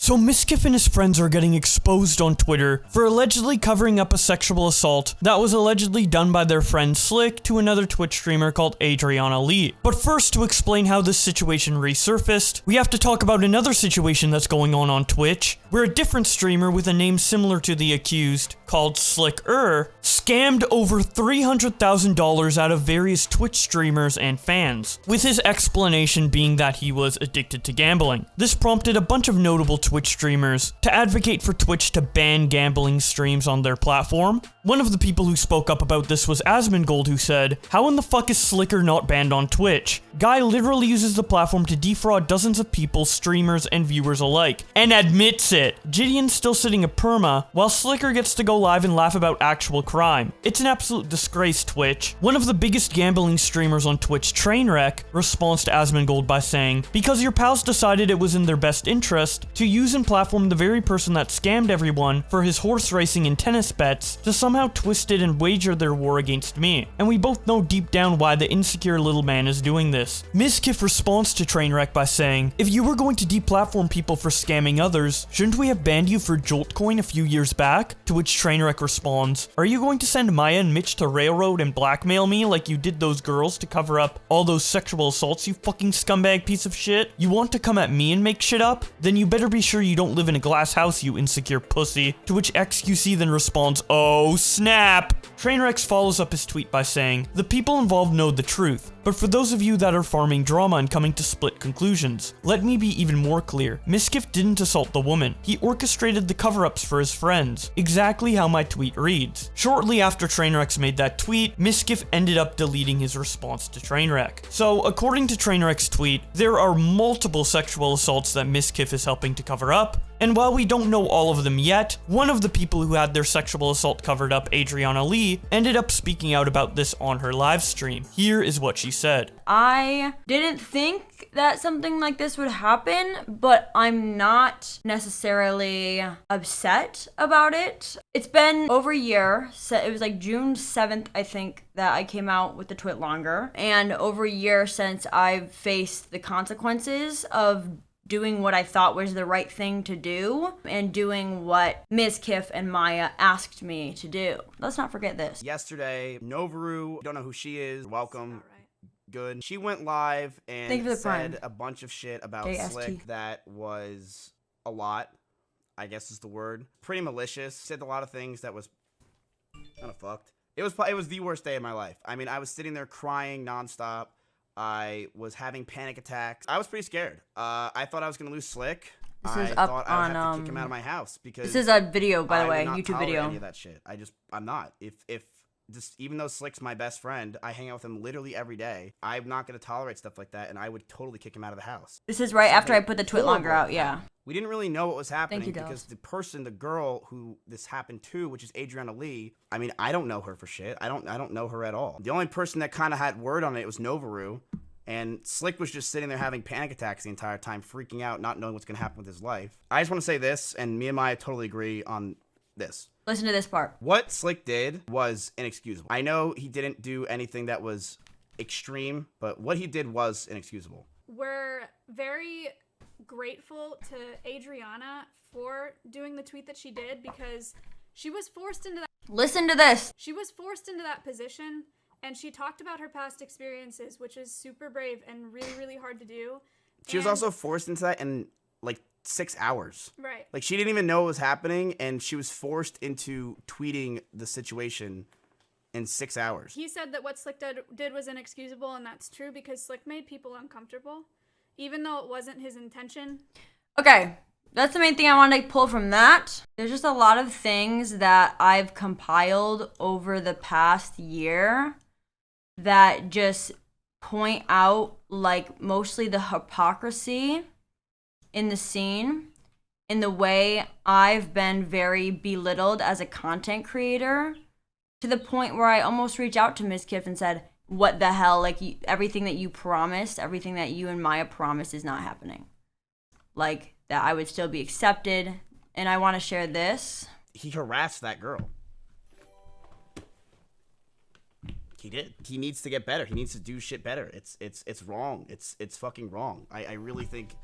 So Mizkif and his friends are getting exposed on Twitter for allegedly covering up a sexual assault that was allegedly done by their friend Slick to another Twitch streamer called Adriana Lee. But first, to explain how this situation resurfaced, we have to talk about another situation that's going on Twitch, where a different streamer with a name similar to the accused, called Slicker, scammed over $300,000 out of various Twitch streamers and fans, with his explanation being that he was addicted to gambling. This prompted a bunch of notable Twitch streamers to advocate for Twitch to ban gambling streams on their platform. One of the people who spoke up about this was Asmongold, who said, "How in the fuck is Slicker not banned on Twitch? Guy literally uses the platform to defraud dozens of people, streamers and viewers alike, and admits it. Gideon's still sitting a perma, while Slicker gets to go live and laugh about actual crime. It's an absolute disgrace, Twitch." One of the biggest gambling streamers on Twitch, Trainwreck, responds to Asmongold by saying, "Because your pals decided it was in their best interest to use and platform the very person that scammed everyone for his horse racing and tennis bets to somehow twist it and wager their war against me. And we both know deep down why the insecure little man is doing this." Mizkif responds to Trainwreck by saying, "If you were going to deplatform people for scamming others, shouldn't we have banned you for Joltcoin a few years back?" To which Trainwreck responds, "Are you going to send Maya and Mitch to railroad and blackmail me like you did those girls to cover up all those sexual assaults, you fucking scumbag piece of shit? You want to come at me and make shit up? Then you better be sure you don't live in a glass house, you insecure pussy." To which XQC then responds, "Oh snap." Trainwreck follows up his tweet by saying, "The people involved know the truth, but for those of you that are farming drama and coming to split conclusions, let me be even more clear. Mizkif didn't assault the woman. He orchestrated the cover-ups for his friends. Exactly how my tweet reads." Shortly after Trainwreck made that tweet, Mizkif ended up deleting his response to Trainwreck. So, according to Trainwreck's tweet, there are multiple sexual assaults that Mizkif is helping to cover up, and while we don't know all of them yet, one of the people who had their sexual assault covered up, Adriana Lee, ended up speaking out about this on her live stream. Here is what she said. "I didn't think that something like this would happen, but I'm not necessarily upset about it. It's been over a year, so it was like June 7th, I think, that I came out with the twit longer, and over a year since I've faced the consequences of doing what I thought was the right thing to do and doing what Mizkif and Maya asked me to do. Let's not forget this. Yesterday, Novaru, don't know who she is, welcome. Good. She went live and said a bunch of shit about Slick that was a lot, I guess is the word. Pretty malicious. Said a lot of things that was kind of fucked. It was the worst day of my life. I mean, I was sitting there crying nonstop. I was having panic attacks. I was pretty scared. I thought I was gonna lose Slick. I thought I would have to kick him out of my house because this is a video, by the way, YouTube video. Any of that shit. I'm not. If just even though Slick's my best friend, I hang out with him literally every day. I'm not gonna tolerate stuff like that, and I would totally kick him out of the house. This is right after I put the twit longer out. Yeah. We didn't really know what was happening because the girl who this happened to, which is Adriana Lee, I mean, I don't know her for shit. I don't know her at all. The only person that kind of had word on it was Novaru, and Slick was just sitting there having panic attacks the entire time, freaking out, not knowing what's going to happen with his life. I just want to say this, and me and Maya totally agree on this. Listen to this part. What Slick did was inexcusable. I know he didn't do anything that was extreme, but what he did was inexcusable. We're very grateful to Adriana for doing the tweet that she did because she was forced into that. Listen to this. She was forced into that position, and she talked about her past experiences, which is super brave and really, really hard to do. She was also forced into that in like 6 hours. Right. Like she didn't even know what was happening, and she was forced into tweeting the situation in 6 hours. He said that what Slick did was inexcusable, and that's true because Slick made people uncomfortable, even though it wasn't his intention. Okay, that's the main thing I wanted to pull from that. There's just a lot of things that I've compiled over the past year that just point out, like, mostly the hypocrisy in the scene, in the way I've been very belittled as a content creator, to the point where I almost reached out to Mizkif and said, what the hell, like, everything that you promised, everything that you and Maya promised is not happening. Like, that I would still be accepted, and I want to share this. He harassed that girl. He did. He needs to get better. He needs to do shit better. It's wrong. It's fucking wrong. I really think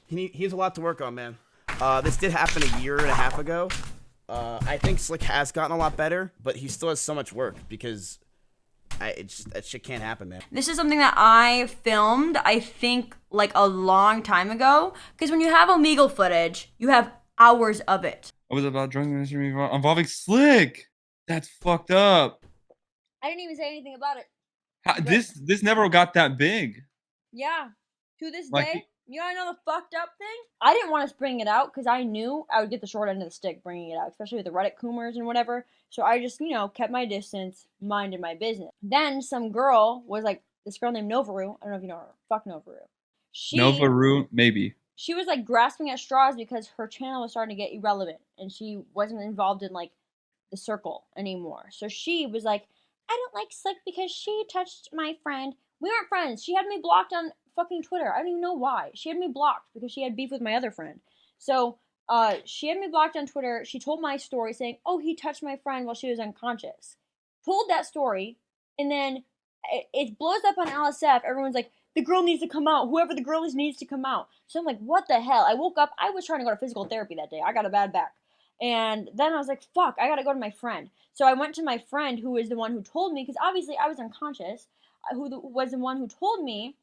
he has a lot to work on, man. This did happen a year and a half ago. I think Slick has gotten a lot better, but he still has so much work because that shit can't happen, man. This is something that I filmed, I think, like a long time ago. Because when you have Omegle footage, you have hours of it. It was about drunk ministry involving Slick. That's fucked up. I didn't even say anything about it. This never got that big. Yeah. To this Like, day, you wanna know the fucked up thing? I didn't want to bring it out because I knew I would get the short end of the stick bringing it out, especially with the Reddit coomers and whatever. So I just, kept my distance, minded my business. Then some girl was like, this girl named Novaru. I don't know if you know her. Fuck Novaru. Novaru, maybe. She was like grasping at straws because her channel was starting to get irrelevant and she wasn't involved in like the circle anymore. So she was like, I don't like Slick because she touched my friend. We aren't friends. She had me blocked on fucking Twitter. I don't even know why. She had me blocked because she had beef with my other friend. So she had me blocked on Twitter. She told my story saying, oh, he touched my friend while she was unconscious. Told that story, and then it blows up on LSF. Everyone's like, the girl needs to come out. Whoever the girl is needs to come out. So I'm like, what the hell? I woke up. I was trying to go to physical therapy that day. I got a bad back. And then I was like, fuck, I gotta go to my friend. So I went to my friend who was the one who told me, because obviously I was unconscious, who was the one who told me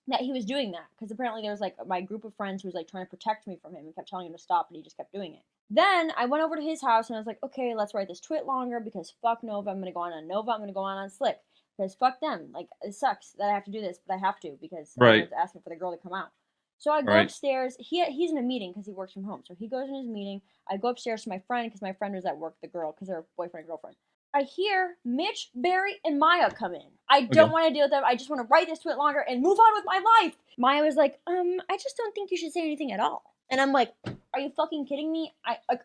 that he was doing that. Because apparently there was like my group of friends who was like trying to protect me from him and kept telling him to stop, and he just kept doing it. Then I went over to his house and I was like, okay, let's write this tweet longer because fuck Nova. I'm gonna go on Nova. I'm gonna go on Slick. Because fuck them. Like, it sucks that I have to do this, but I have to because everyone's asking for the girl to come out. So I go upstairs. He's in a meeting because he works from home. So he goes in his meeting. I go upstairs to my friend because my friend was at work, the girl, because they're boyfriend and girlfriend. I hear Mitch, Barry, and Maya come in. I don't want to deal with them. I just want to write this tweet longer and move on with my life. Maya was like, I just don't think you should say anything at all. And I'm like, are you fucking kidding me?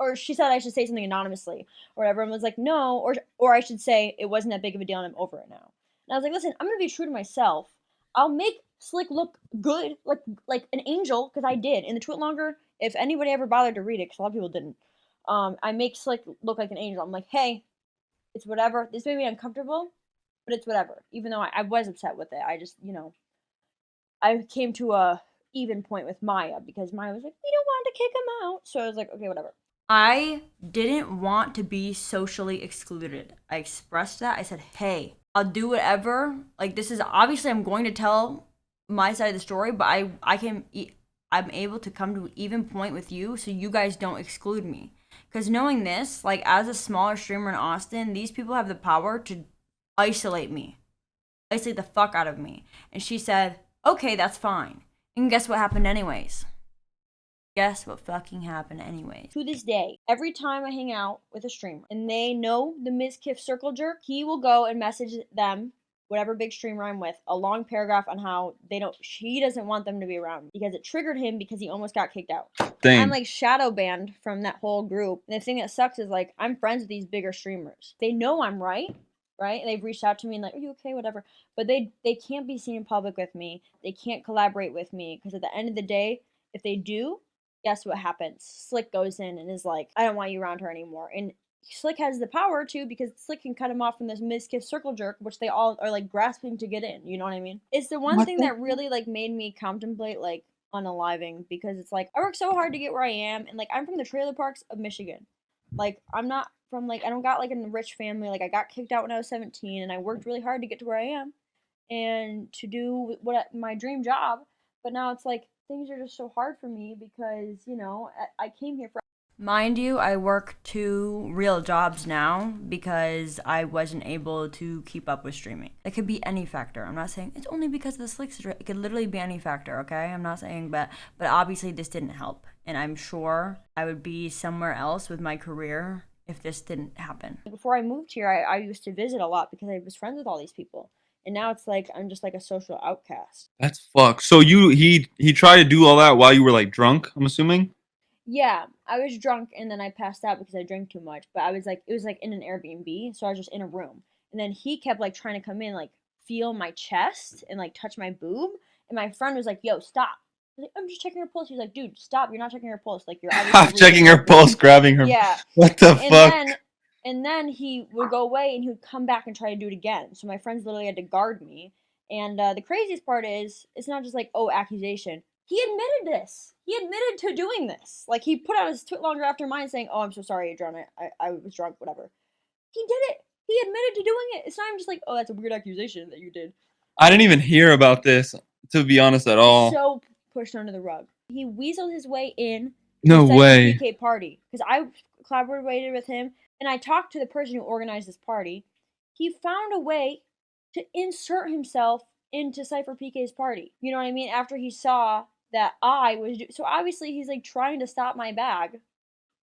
Or she said I should say something anonymously or whatever. And was like, no. Or I should say it wasn't that big of a deal and I'm over it now. And I was like, listen, I'm going to be true to myself. I'll make Slick look good, like an angel, because I did. In the tweet longer, if anybody ever bothered to read it, because a lot of people didn't, I make Slick look like an angel. I'm like, hey, it's whatever. This made me uncomfortable, but it's whatever. Even though I was upset with it. I just, I came to a even point with Maya, because Maya was like, we don't want to kick him out. So I was like, okay, whatever. I didn't want to be socially excluded. I expressed that. I said, hey, I'll do whatever. Like, this is obviously I'm going to tell my side of the story, but I'm able to come to an even point with you so you guys don't exclude me. Because knowing this, like, as a smaller streamer in Austin, these people have the power to isolate me. Isolate the fuck out of me. And she said, okay, that's fine. And guess what happened anyways? Guess what fucking happened anyways? To this day, every time I hang out with a streamer and they know the Mizkif circle jerk, he will go and message them, whatever big streamer I'm with, a long paragraph on how he doesn't want them to be around me because it triggered him because he almost got kicked out. Dang. I'm like shadow banned from that whole group. And the thing that sucks is like I'm friends with these bigger streamers. They know I'm right? And they've reached out to me and like, are you okay? Whatever. But they can't be seen in public with me. They can't collaborate with me because at the end of the day, if they do, guess what happens? Slick goes in and is like, I don't want you around her anymore. And Slick has the power to because Slick can cut him off from this Mizkif circle jerk, which they all are like grasping to get in. You know what I mean? It's the one thing that really like made me contemplate like unaliving because it's like I work so hard to get where I am, and like I'm from the trailer parks of Michigan. Like I'm not from like I don't got like a rich family. Like I got kicked out when I was 17, and I worked really hard to get to where I am and to do what my dream job. But now it's like things are just so hard for me because, I came here for... Mind you, I work 2 real jobs now because I wasn't able to keep up with streaming. It could be any factor. I'm not saying it's only because of the Slick situation. It could literally be any factor, okay? I'm not saying, but obviously this didn't help. And I'm sure I would be somewhere else with my career if this didn't happen. Before I moved here, I used to visit a lot because I was friends with all these people. And now it's like I'm just like a social outcast. That's fucked. So he tried to do all that while you were like drunk, I'm assuming? Yeah, I was drunk and then I passed out because I drank too much. But it was like in an Airbnb, so I was just in a room. And then he kept like trying to come in, like feel my chest and like touch my boob. And my friend was like, yo, stop. I was like, I'm just checking her pulse. He's like, dude, stop. You're not checking her pulse. Like, you're obviously checking her pulse, grabbing her. Yeah. What the fuck? And then he would go away and he would come back and try to do it again. So my friends literally had to guard me. And the craziest part is, it's not just like, oh, accusation. He admitted this. He admitted to doing this. Like, he put out his tweet longer after mine saying, oh, I'm so sorry, Adriana. I was drunk, whatever. He did it. He admitted to doing it. It's not even just like, oh, that's a weird accusation that you did. I didn't even hear about this, to be honest, at all. So pushed under the rug. He weaseled his way in. No way. PK party. Because I collaborated with him, and I talked to the person who organized this party. He found a way to insert himself into Cypher PK's party. You know what I mean? After he saw that I was... So obviously he's like trying to stop my bag.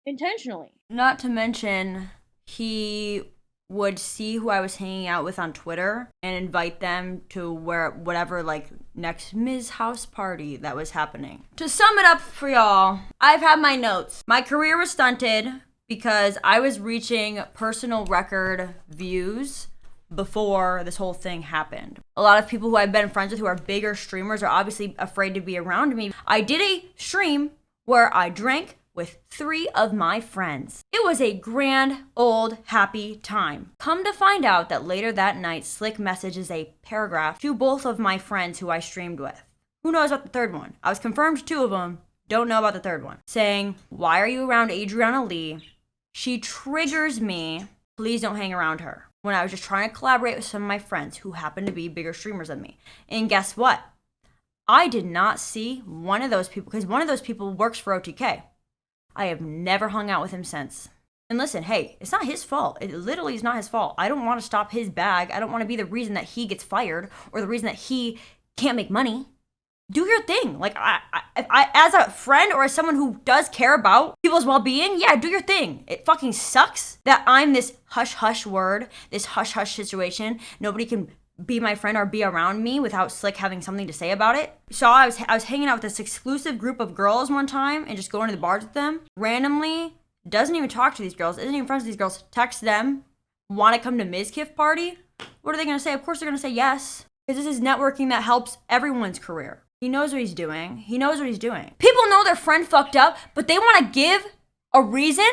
Intentionally. Not to mention, he would see who I was hanging out with on Twitter and invite them to whatever like next Ms. House party that was happening. To sum it up for y'all, I've had my notes. My career was stunted because I was reaching personal record views before this whole thing happened. A lot of people who I've been friends with who are bigger streamers are obviously afraid to be around me. I did a stream where I drank with 3 of my friends. It was a grand, old, happy time. Come to find out that later that night, Slick messages a paragraph to both of my friends who I streamed with. Who knows about the third one? I was confirmed 2 of them, don't know about the third one. Saying, why are you around Adriana Lee? She triggers me. Please don't hang around her. When I was just trying to collaborate with some of my friends who happen to be bigger streamers than me. And guess what? I did not see one of those people, because one of those people works for OTK. I have never hung out with him since. And listen, hey, it's not his fault. It literally is not his fault. I don't want to stop his bag. I don't want to be the reason that he gets fired or the reason that he can't make money. Do your thing. Like, I as a friend or as someone who does care about people's well-being, yeah, do your thing. It fucking sucks that I'm this hush-hush word, this hush-hush situation. Nobody can be my friend or be around me without Slick having something to say about it. So I was hanging out with this exclusive group of girls one time and just going to the bars with them. Randomly, doesn't even talk to these girls, isn't even friends with these girls, text them, want to come to Mizkif party? What are they going to say? Of course they're going to say yes. Because this is networking that helps everyone's career. He knows what he's doing. He knows what he's doing. People know their friend fucked up, but they want to give a reason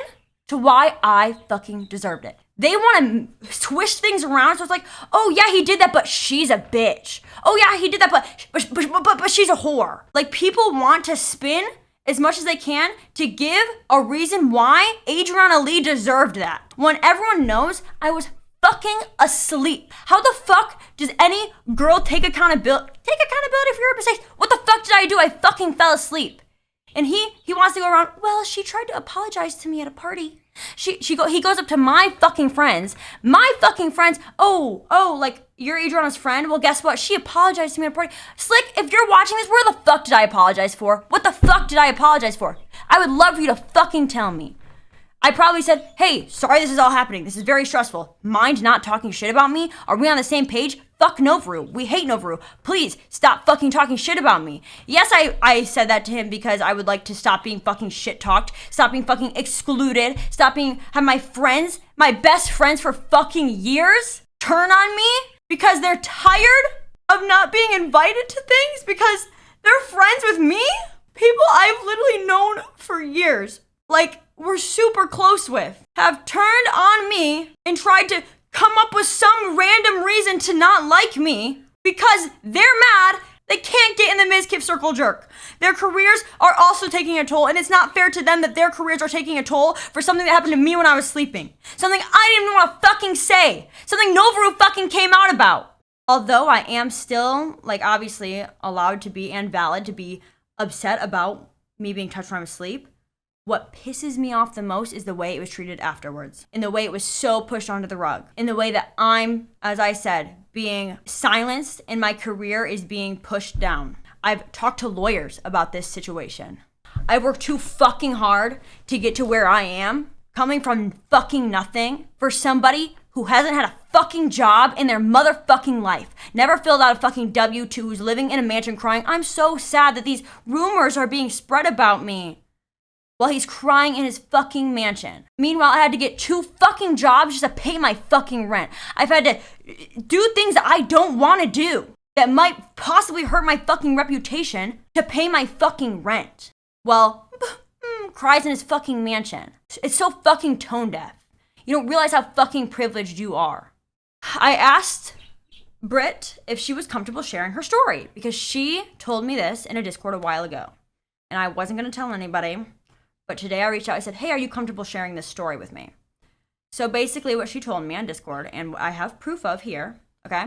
to why I fucking deserved it. They want to twist things around, so it's like, oh yeah, he did that, but she's a bitch. Oh yeah, he did that, but she's a whore. Like, people want to spin as much as they can to give a reason why Adriana Lee deserved that. When everyone knows I was fucking asleep. How the fuck does any girl take accountability? Take accountability for your mistakes. What the fuck did I do? I fucking fell asleep. And he wants to go around, well, she tried to apologize to me at a party. He goes up to my fucking friends. Oh, like, you're Adriana's friend? Well, guess what? She apologized to me at a party. Slick, if you're watching this, where the fuck did I apologize for? What the fuck did I apologize for? I would love for you to fucking tell me. I probably said, hey, sorry this is all happening. This is very stressful. Mind not talking shit about me? Are we on the same page? Fuck Novaru. We hate Novaru. Please stop fucking talking shit about me. Yes, I said that to him because I would like to stop being fucking shit talked, stop being fucking excluded, have my friends, my best friends for fucking years, turn on me because they're tired of not being invited to things because they're friends with me? People I've literally known for years. Like, we're super close with, have turned on me and tried to come up with some random reason to not like me because they're mad they can't get in the Mizkif circle jerk. Their careers are also taking a toll, and it's not fair to them that their careers are taking a toll for something that happened to me when I was sleeping. Something I didn't even want to fucking say. Something Novaru fucking came out about. Although I am still, like, obviously allowed to be and valid to be upset about me being touched when I was asleep, what pisses me off the most is the way it was treated afterwards. In the way it was so pushed onto the rug. In the way that I'm, as I said, being silenced and my career is being pushed down. I've talked to lawyers about this situation. I've worked too fucking hard to get to where I am, coming from fucking nothing, for somebody who hasn't had a fucking job in their motherfucking life, never filled out a fucking W-2, who's living in a mansion crying, I'm so sad that these rumors are being spread about me, while he's crying in his fucking mansion. Meanwhile, I had to get 2 fucking jobs just to pay my fucking rent. I've had to do things that I don't want to do that might possibly hurt my fucking reputation to pay my fucking rent. Well, cries in his fucking mansion. It's so fucking tone deaf. You don't realize how fucking privileged you are. I asked Britt if she was comfortable sharing her story because she told me this in a Discord a while ago. And I wasn't going to tell anybody. But today I reached out. I said, hey, are you comfortable sharing this story with me? So basically what she told me on Discord, and I have proof of here, okay,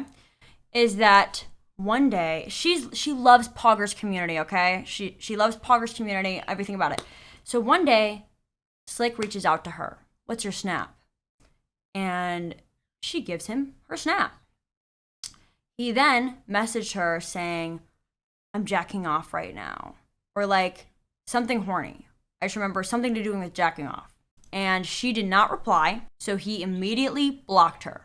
is that one day, she loves Poggers community, okay? She loves Poggers community, everything about it. So one day, Slick reaches out to her. What's your snap? And she gives him her snap. He then messaged her saying, I'm jacking off right now. Or like something horny. I just remember something to do with jacking off. And she did not reply, so he immediately blocked her.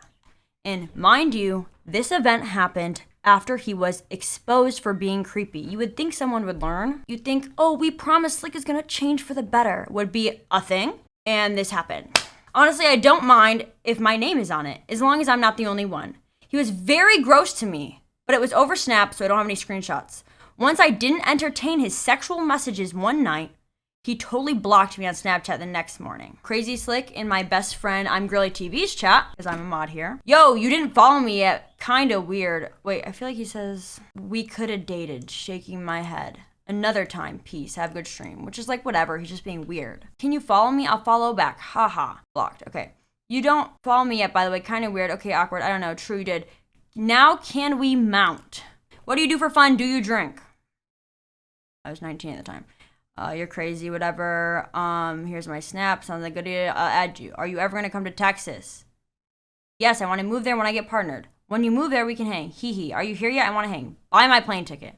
And mind you, this event happened after he was exposed for being creepy. You would think someone would learn. You'd think, oh, we promised Slick is gonna change for the better, would be a thing. And this happened. Honestly, I don't mind if my name is on it, as long as I'm not the only one. He was very gross to me, but it was over Snap, so I don't have any screenshots. Once I didn't entertain his sexual messages one night, he totally blocked me on Snapchat the next morning. Crazy Slick in my best friend I'm Girly TV's chat, because I'm a mod here. Yo, you didn't follow me yet. Kinda weird. Wait, I feel like he says, we coulda dated, shaking my head. Another time, peace, have a good stream. Which is like, whatever, he's just being weird. Can you follow me? I'll follow back. Haha. Blocked, okay. You don't follow me yet, by the way, kinda weird. Okay, awkward, I don't know, true you did. Now can we mount? What do you do for fun? Do you drink? I was 19 at the time. You're crazy, whatever. Here's my snap. Sounds like a good idea. I'll add you. Are you ever gonna come to Texas? Yes, I want to move there when I get partnered. When you move there, we can hang. Hee hee. Are you here yet? I want to hang. Buy my plane ticket.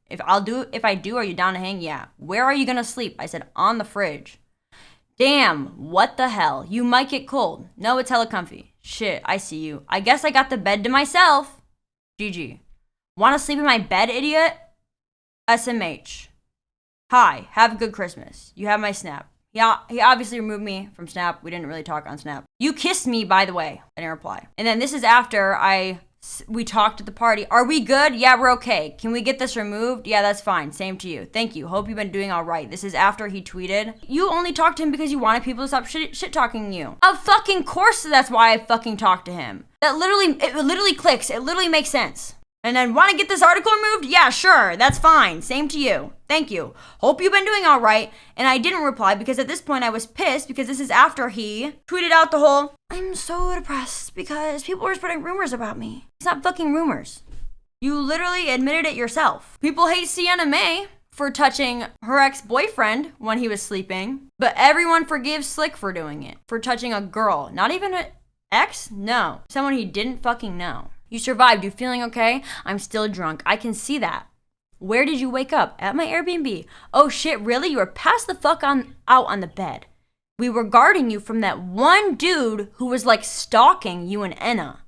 If I do, are you down to hang? Yeah. Where are you gonna sleep? I said, on the fridge. Damn, what the hell? You might get cold. No, it's hella comfy. Shit, I see you. I guess I got the bed to myself. GG. Wanna sleep in my bed, idiot? SMH. Hi, have a good Christmas. You have my snap. Yeah, he obviously removed me from Snap. We didn't really talk on Snap. You kissed me, by the way. I didn't reply. And then this is after we talked at the party. Are we good? Yeah, we're okay. Can we get this removed? Yeah, that's fine. Same to you. Thank you. Hope you've been doing all right. This is after he tweeted. You only talked to him because you wanted people to stop shit talking you. Of fucking course that's why I fucking talked to him. It literally clicks. It literally makes sense. And then want to get this article removed? Yeah, sure. That's fine. Same to you. Thank you. Hope you've been doing all right. And I didn't reply because at this point I was pissed because this is after he tweeted out the whole, I'm so depressed because people were spreading rumors about me. It's not fucking rumors. You literally admitted it yourself. People hate Sienna May for touching her ex-boyfriend when he was sleeping, but everyone forgives Slick for doing it. For touching a girl. Not even an ex? No. Someone he didn't fucking know. You survived. You feeling okay? I'm still drunk. I can see that. Where did you wake up? At my Airbnb. Oh shit, really? You were passed the fuck out on the bed. We were guarding you from that one dude who was like stalking you and Enna.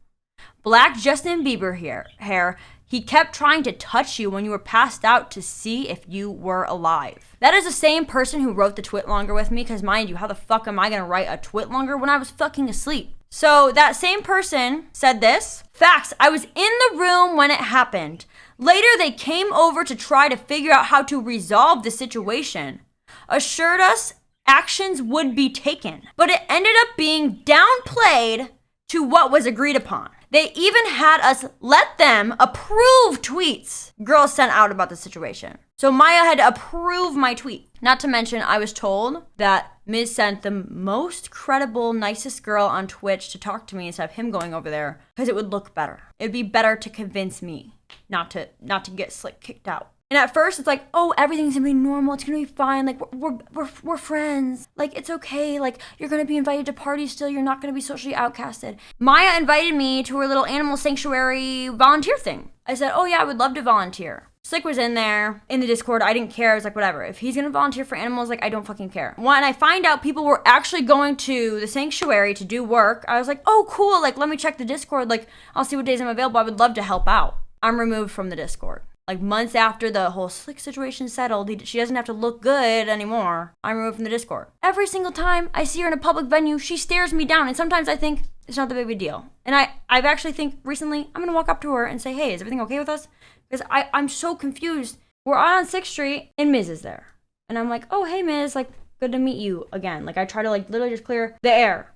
Black Justin Bieber hair. He kept trying to touch you when you were passed out to see if you were alive. That is the same person who wrote the twitlonger with me, because mind you, how the fuck am I gonna write a twitlonger when I was fucking asleep? So that same person said this. Facts, I was in the room when it happened. Later, they came over to try to figure out how to resolve the situation. Assured us actions would be taken. But it ended up being downplayed to what was agreed upon. They even had us let them approve tweets girls sent out about the situation. So Maya had to approve my tweet. Not to mention, I was told that Miz sent the most credible, nicest girl on Twitch to talk to me instead of him going over there because it would look better. It'd be better to convince me not to get Slick kicked out. And at first it's like, oh, everything's gonna be normal. It's gonna be fine. Like we're friends. Like it's okay. Like you're gonna be invited to parties still. You're not gonna be socially outcasted. Maya invited me to her little animal sanctuary volunteer thing. I said, oh yeah, I would love to volunteer. Slick was in there in the Discord. I didn't care. I was like, whatever. If he's gonna volunteer for animals, like I don't fucking care. When I find out people were actually going to the sanctuary to do work, I was like, oh cool. Like let me check the Discord. Like I'll see what days I'm available. I would love to help out. I'm removed from the Discord. Like months after the whole Slick situation settled, she doesn't have to look good anymore. I'm removed from the Discord. Every single time I see her in a public venue, she stares me down. And sometimes I think it's not that big of a deal. And I've actually think recently, I'm gonna walk up to her and say, hey, is everything okay with us? Because I'm so confused. We're on 6th Street and Miz is there. And I'm like, oh, hey Miz, like good to meet you again. Like I try to like literally just clear the air.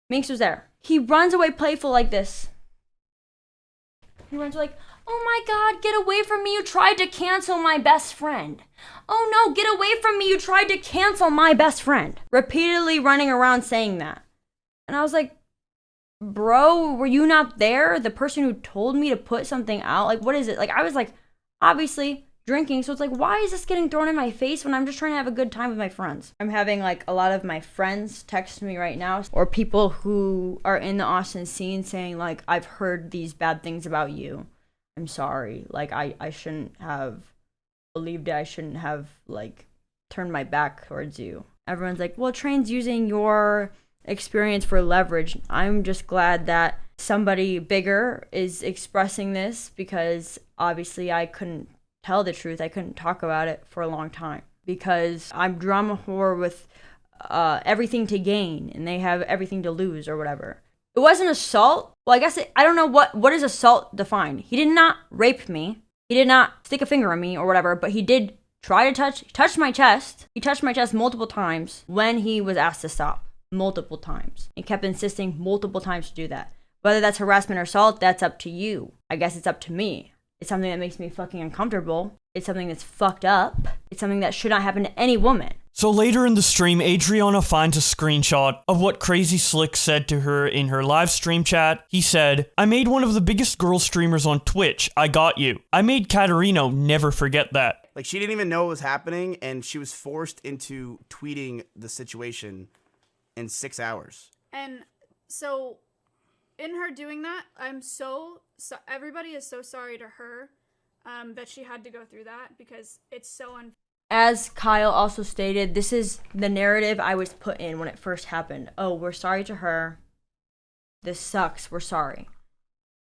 Minx was there. He runs away playful like this. Everyone's like, oh my God, get away from me. You tried to cancel my best friend. Oh no, get away from me. You tried to cancel my best friend. Repeatedly running around saying that. And I was like, bro, were you not there? The person who told me to put something out? Like, what is it? Like, I was like, obviously drinking. So it's like, why is this getting thrown in my face when I'm just trying to have a good time with my friends? I'm having like a lot of my friends text me right now, or people who are in the Austin scene saying like, I've heard these bad things about you. I'm sorry. Like, I shouldn't have believed it. I shouldn't have like turned my back towards you. Everyone's like, well, Train's using your experience for leverage. I'm just glad that somebody bigger is expressing this, because obviously I couldn't tell the truth. I couldn't talk about it for a long time because I'm drama whore with everything to gain and they have everything to lose or whatever. It wasn't assault. Well, I guess I don't know what is assault defined. He did not rape me. He did not stick a finger on me or whatever, but he did try to touch my chest. He touched my chest multiple times when he was asked to stop. Multiple times. He kept insisting multiple times to do that. Whether that's harassment or assault, that's up to you. I guess it's up to me. It's something that makes me fucking uncomfortable. It's something that's fucked up. It's something that should not happen to any woman. So later in the stream, Adriana finds a screenshot of what CrazySlick's said to her in her live stream chat. He said, I made one of the biggest girl streamers on Twitch. I got you. I made Katarino never forget that. Like, she didn't even know what was happening, and she was forced into tweeting the situation in 6 hours. And so in her doing that, I'm so everybody is so sorry to her that she had to go through that, because it's so unfair. As Kyle also stated, this is the narrative I was put in when it first happened. Oh, we're sorry to her. This sucks. We're sorry.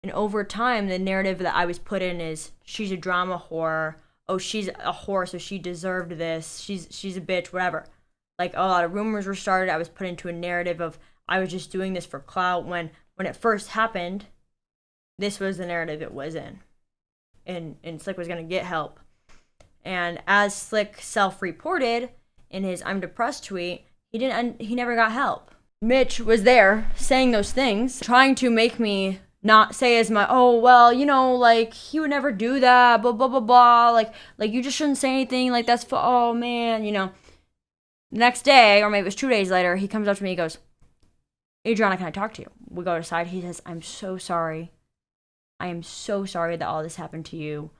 And over time, the narrative that I was put in is she's a drama whore. Oh, she's a whore, so she deserved this. She's a bitch, whatever. Like, a lot of rumors were started. I was put into a narrative of I was just doing this for clout. When it first happened, this was the narrative it was in. And Slick was going to get help. And as Slick self-reported in his I'm depressed tweet, he never got help. Mitch was there saying those things, trying to make me not say as my, oh, well, you know, like, he would never do that, blah, blah, blah, blah. Like you just shouldn't say anything. Like, that's for, oh, man, you know. The next day, or maybe it was 2 days later, he comes up to me, he goes, Adriana, can I talk to you? We go aside. He says, I'm so sorry. I am so sorry that all this happened to you.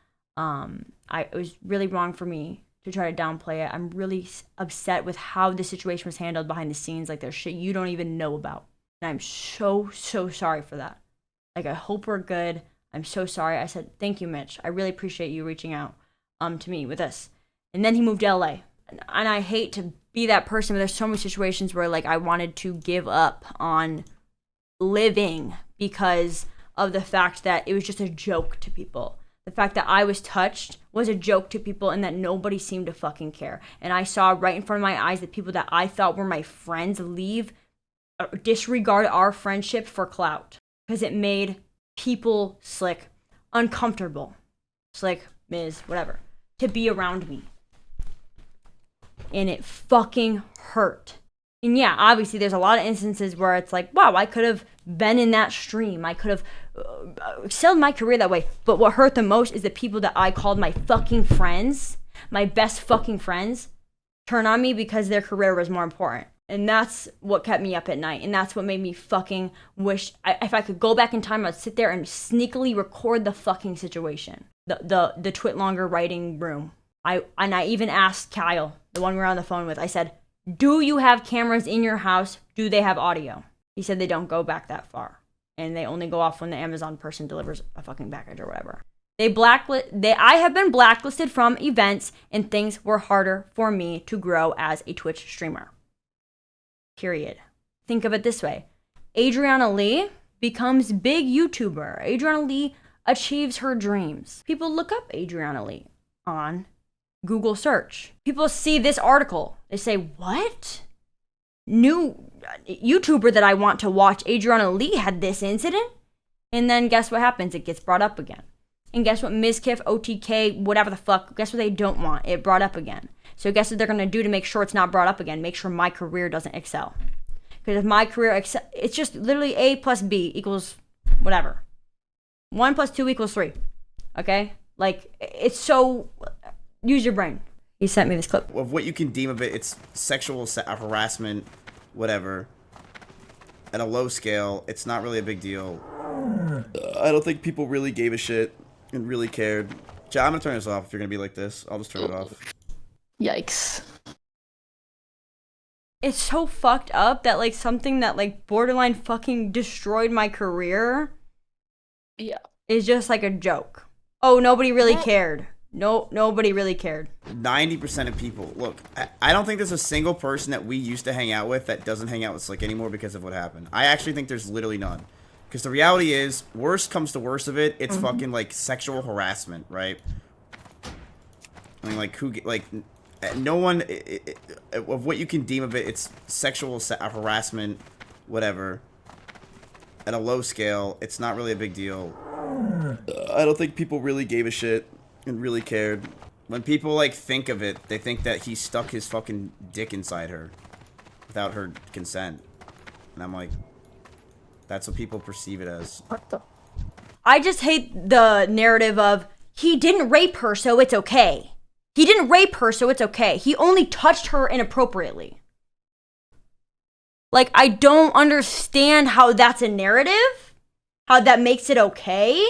It was really wrong for me to try to downplay it. I'm really upset with how the situation was handled behind the scenes. Like, there's shit you don't even know about. And I'm so sorry for that. Like, I hope we're good. I'm so sorry. I said, thank you, Mitch. I really appreciate you reaching out to me with this. And then he moved to LA. And I hate to be that person, but there's so many situations where, like, I wanted to give up on living because of the fact that it was just a joke to people. The fact that I was touched was a joke to people and that nobody seemed to fucking care. And I saw right in front of my eyes the people that I thought were my friends disregard our friendship for clout. Because it made people, Slick, uncomfortable. Slick, Miz, whatever, to be around me. And it fucking hurt. And yeah, obviously there's a lot of instances where it's like, wow, I could have been in that stream. I could have excelled my career that way. But what hurt the most is the people that I called my fucking friends, my best fucking friends, turn on me because their career was more important. And that's what kept me up at night. And that's what made me fucking wish, if I could go back in time, I'd sit there and sneakily record the fucking situation. The Twitlonger writing room. I even asked Kyle, the one we were on the phone with, I said, do you have cameras in your house? Do they have audio? He said they don't go back that far. And they only go off when the Amazon person delivers a fucking package or whatever. I have been blacklisted from events, and things were harder for me to grow as a Twitch streamer. Period. Think of it this way. Adriana Lee becomes big YouTuber. Adriana Lee achieves her dreams. People look up Adriana Lee on Google search. People see this article. They say, what? New YouTuber that I want to watch, Adriana Lee, had this incident? And then guess what happens? It gets brought up again. And guess what? Mizkif, OTK, whatever the fuck, guess what they don't want? It brought up again. So guess what they're going to do to make sure it's not brought up again? Make sure my career doesn't excel. Because if my career it's just literally A plus B equals whatever. 1 + 2 = 3. Okay? Like, it's so... Use your brain. He sent me this clip. Of what you can deem of it, it's sexual harassment, whatever. At a low scale, it's not really a big deal. I don't think people really gave a shit and really cared. I'm gonna turn this off if you're gonna be like this. I'll just turn it off. Yikes. It's so fucked up that, like, something that, like, borderline fucking destroyed my career is just, like, a joke. Oh, nobody really cared. No, nobody really cared. 90% of people, look, I don't think there's a single person that we used to hang out with that doesn't hang out with Slick anymore because of what happened. I actually think there's literally none. Because the reality is, worst comes to worst of it, it's fucking, like, sexual harassment, right? I mean, like, no one, of what you can deem of it, it's sexual harassment, whatever. At a low scale, it's not really a big deal. I don't think people really gave a shit and really cared. When people, like, think of it, they think that he stuck his fucking dick inside her without her consent. And I'm like, that's what people perceive it as. What the? I just hate the narrative of, he didn't rape her, so it's okay. He didn't rape her, so it's okay. He only touched her inappropriately. Like, I don't understand how that's a narrative. How that makes it okay.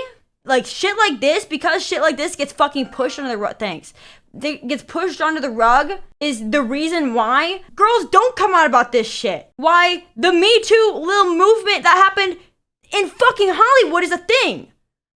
Like, shit like this, because shit like this gets fucking pushed under the rug. Thanks. It gets pushed under the rug is the reason why girls don't come out about this shit. Why the Me Too little movement that happened in fucking Hollywood is a thing.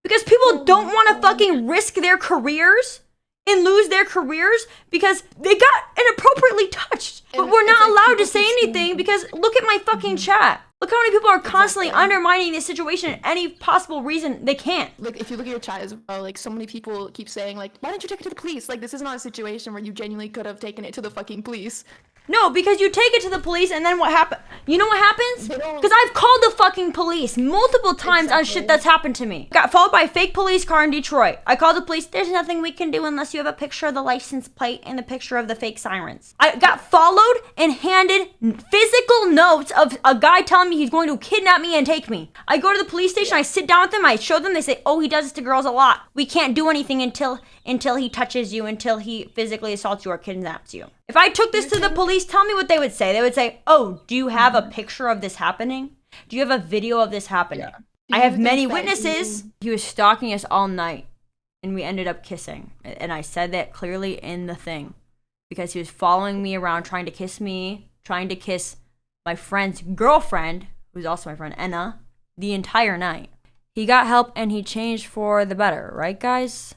Because people don't want to fucking risk their careers and lose their careers because they got inappropriately touched. But we're not allowed to say anything because look at my fucking chat. Look how many people are constantly undermining this situation in any possible reason they can't. Like, if you look at your chat as well, like, so many people keep saying, like, why didn't you take it to the police? Like, this is not a situation where you genuinely could have taken it to the fucking police. No, because you take it to the police and then what happens? You know what happens? Because I've called the fucking police multiple times on shit that's happened to me. Got followed by a fake police car in Detroit. I called the police. There's nothing we can do unless you have a picture of the license plate and the picture of the fake sirens. I got followed and handed physical notes of a guy telling me he's going to kidnap me and take me. I go to the police station. I sit down with them. I show them. They say, oh, he does this to girls a lot. We can't do anything until he touches you, until he physically assaults you or kidnaps you. If I took this to the police, tell me what they would say. They would say, oh, do you have a picture of this happening? Do you have a video of this happening? Yeah. I have many witnesses. He was stalking us all night, and we ended up kissing. And I said that clearly in the thing. Because he was following me around, trying to kiss me, trying to kiss my friend's girlfriend, who's also my friend, Enna, the entire night. He got help, and he changed for the better, right, guys?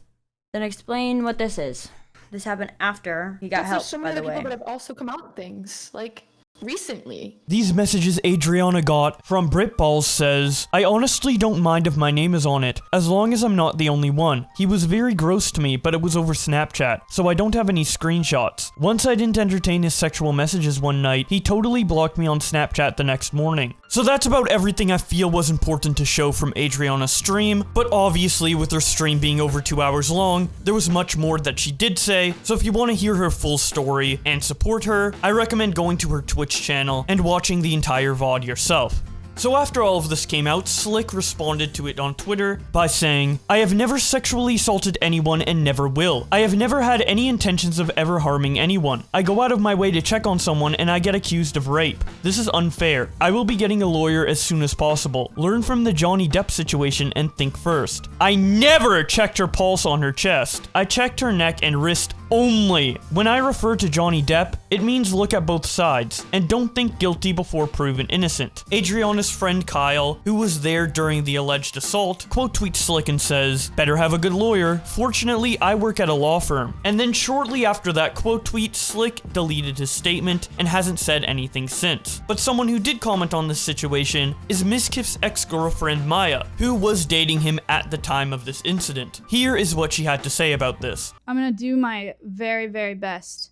Then explain what this is. This happened after he got help, so by the way. People that have also come out things, like, recently. These messages Adriana got from Britballs says, I honestly don't mind if my name is on it, as long as I'm not the only one. He was very gross to me, but it was over Snapchat, so I don't have any screenshots. Once I didn't entertain his sexual messages one night, he totally blocked me on Snapchat the next morning. So that's about everything I feel was important to show from Adriana's stream, but obviously with her stream being over 2 hours long, there was much more that she did say, so if you want to hear her full story and support her, I recommend going to her Twitch channel and watching the entire VOD yourself. So after all of this came out, Slick responded to it on Twitter by saying, I have never sexually assaulted anyone and never will. I have never had any intentions of ever harming anyone. I go out of my way to check on someone and I get accused of rape. This is unfair. I will be getting a lawyer as soon as possible. Learn from the Johnny Depp situation and think first. I never checked her pulse on her chest. I checked her neck and wrist only. When I refer to Johnny Depp, it means look at both sides, and don't think guilty before proven innocent. Adriana's friend Kyle, who was there during the alleged assault, quote tweets Slick and says, better have a good lawyer. Fortunately, I work at a law firm. And then shortly after that quote tweet, Slick deleted his statement and hasn't said anything since. But someone who did comment on this situation is Mizkif's ex-girlfriend Maya, who was dating him at the time of this incident. Here is what she had to say about this. I'm gonna do my very, very best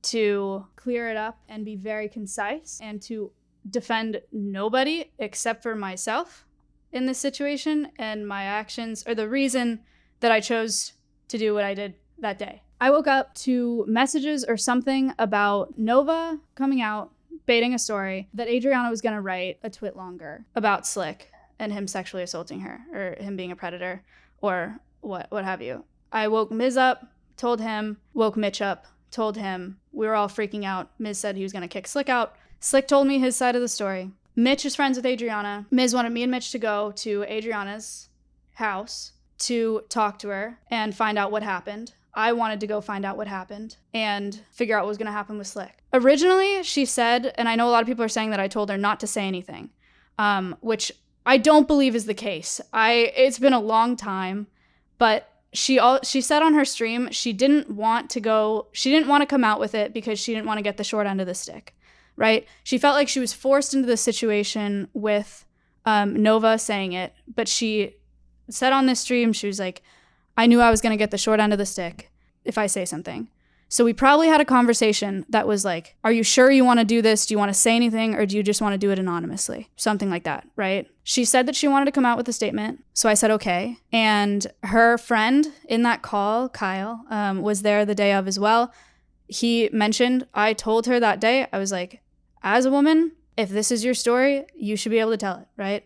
to clear it up and be very concise and to defend nobody except for myself in this situation, and my actions are the reason that I chose to do what I did that day. I woke up to messages or something about Nova coming out, baiting a story that Adriana was gonna write a twit longer about Slick. and him sexually assaulting her, or him being a predator, or what have you. I woke Miz up, told him, woke Mitch up, told him. We were all freaking out. Miz said he was going to kick Slick out. Slick told me his side of the story. Mitch is friends with Adriana. Miz wanted me and Mitch to go to Adriana's house to talk to her and find out what happened. I wanted to go find out what happened and figure out what was going to happen with Slick. Originally, she said, and I know a lot of people are saying that I told her not to say anything, which I don't believe is the case. It's been a long time, but she said on her stream she didn't want to come out with it because she didn't want to get the short end of the stick, right? She felt like she was forced into this situation with Nova saying it, but she said on this stream, she was like, I knew I was going to get the short end of the stick if I say something. So we probably had a conversation that was like, are you sure you want to do this? Do you want to say anything, or do you just want to do it anonymously? Something like that, right? She said that she wanted to come out with a statement. So I said, okay. And her friend in that call, Kyle, was there the day of as well. He mentioned, I told her that day, I was like, as a woman, if this is your story, you should be able to tell it, right?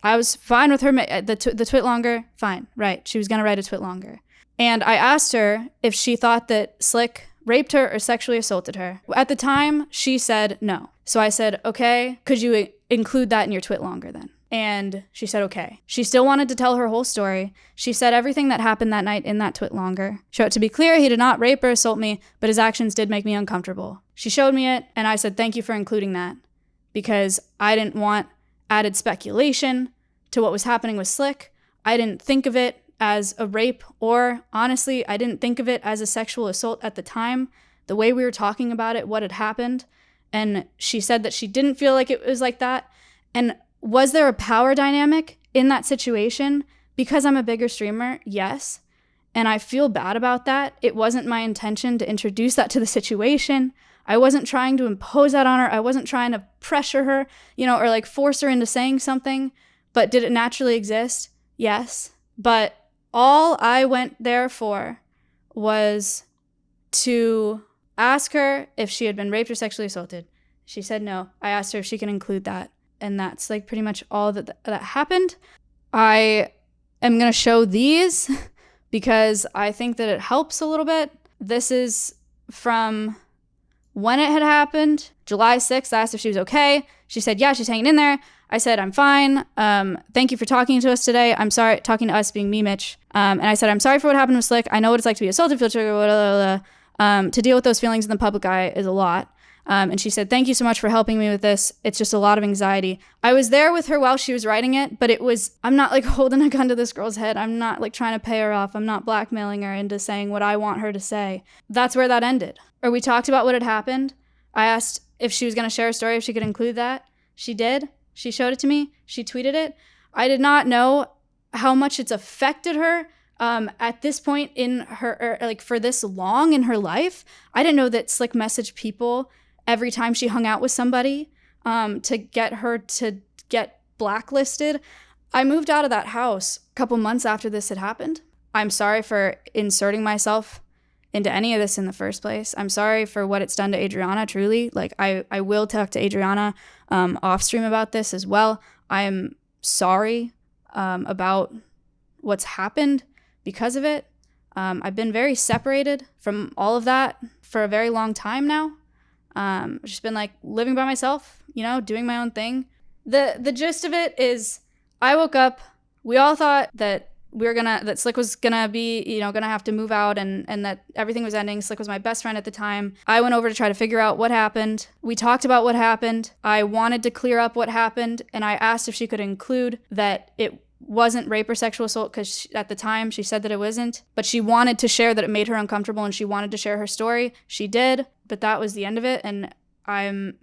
I was fine with her, the twit longer, fine, right. She was going to write a twit longer. And I asked her if she thought that Slick raped her or sexually assaulted her. At the time, she said no. So I said, okay, could you include that in your twit longer then? And she said, okay. She still wanted to tell her whole story. She said everything that happened that night in that twit longer. She wrote, to be clear, he did not rape or assault me, but his actions did make me uncomfortable. She showed me it, and I said, thank you for including that, because I didn't want added speculation to what was happening with Slick. I didn't think of it as a rape, or honestly, I didn't think of it as a sexual assault at the time. The way we were talking about it, what had happened, and she said that she didn't feel like it was like that. And was there a power dynamic in that situation? Because I'm a bigger streamer, yes. And I feel bad about that. It wasn't my intention to introduce that to the situation. I wasn't trying to impose that on her. I wasn't trying to pressure her, or like force her into saying something. But did it naturally exist? Yes. But all I went there for was to ask her if she had been raped or sexually assaulted. She said no. I asked her if she can include that. And that's like pretty much all that happened. I am going to show these because I think that it helps a little bit. This is from when it had happened, July 6th. I asked if she was okay. She said, yeah, she's hanging in there. I said, I'm fine. Thank you for talking to us today. I'm sorry, talking to us being me, Mitch. And I said, I'm sorry for what happened with Slick. I know what it's like to be assaulted, feel triggered, blah, blah, blah. To deal with those feelings in the public eye is a lot. And she said, thank you so much for helping me with this. It's just a lot of anxiety. I was there with her while she was writing it, but I'm not like holding a gun to this girl's head. I'm not like trying to pay her off. I'm not blackmailing her into saying what I want her to say. That's where that ended. Or we talked about what had happened. I asked if she was going to share a story, if she could include that. She did. She showed it to me. She tweeted it. I did not know how much it's affected her at this point in her, like for this long in her life. I didn't know that Slick messaged people every time she hung out with somebody to get her to get blacklisted. I moved out of that house a couple months after this had happened. I'm sorry for inserting myself into any of this in the first place. I'm sorry for what it's done to Adriana, truly. Like, I will talk to Adriana off stream about this as well. I am sorry about what's happened because of it. I've been very separated from all of that for a very long time now. I've just been like living by myself, doing my own thing. The gist of it is I woke up, we all thought that that Slick was gonna be, gonna have to move out and that everything was ending. Slick was my best friend at the time. I went over to try to figure out what happened. We talked about what happened. I wanted to clear up what happened, and I asked if she could include that it wasn't rape or sexual assault, because at the time she said that it wasn't, but she wanted to share that it made her uncomfortable and she wanted to share her story. She did, but that was the end of it, and I'm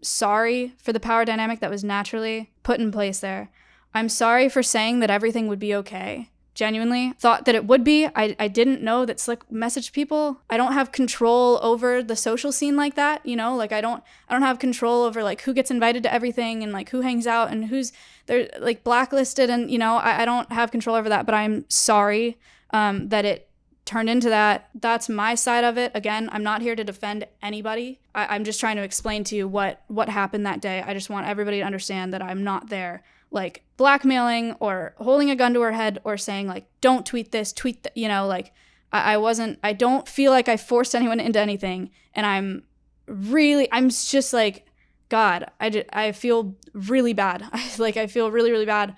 sorry for the power dynamic that was naturally put in place there. I'm sorry for saying that everything would be okay. Genuinely thought that it would be. I didn't know that Slick messaged people. I don't have control over the social scene like that, like I don't have control over like who gets invited to everything and like who hangs out and who's they're like blacklisted, and I don't have control over that, but I'm sorry that it turned into that. That's my side of it. Again, I'm not here to defend anybody. I'm just trying to explain to you what happened that day. I just want everybody to understand that I'm not there like blackmailing or holding a gun to her head or saying like, don't tweet this, tweet that, you know, like I don't feel like I forced anyone into anything. And I'm just like, God, I feel really bad. I feel really, really bad.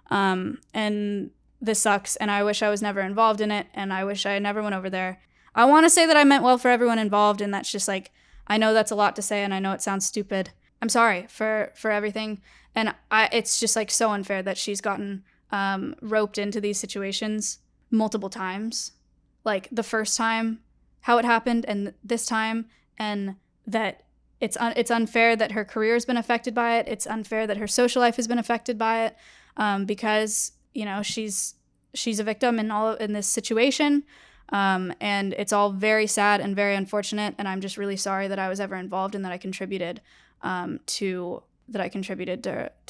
And this sucks. And I wish I was never involved in it. And I wish I never went over there. I want to say that I meant well for everyone involved. And that's just like, I know that's a lot to say. And I know it sounds stupid. I'm sorry for everything. And it's just like so unfair that she's gotten roped into these situations multiple times. Like the first time, how it happened, and this time, and that it's unfair that her career has been affected by it. It's unfair that her social life has been affected by it, because you know she's a victim in this situation, and it's all very sad and very unfortunate. And I'm just really sorry that I was ever involved and that I contributed to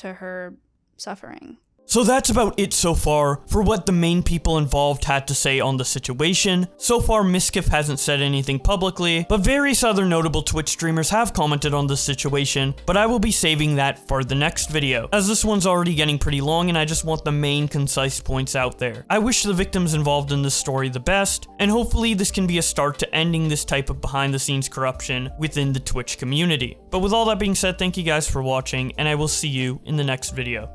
her suffering. So that's about it so far for what the main people involved had to say on the situation. So far, Mizkif hasn't said anything publicly, but various other notable Twitch streamers have commented on this situation, but I will be saving that for the next video, as this one's already getting pretty long and I just want the main concise points out there. I wish the victims involved in this story the best, and hopefully this can be a start to ending this type of behind-the-scenes corruption within the Twitch community. But with all that being said, thank you guys for watching, and I will see you in the next video.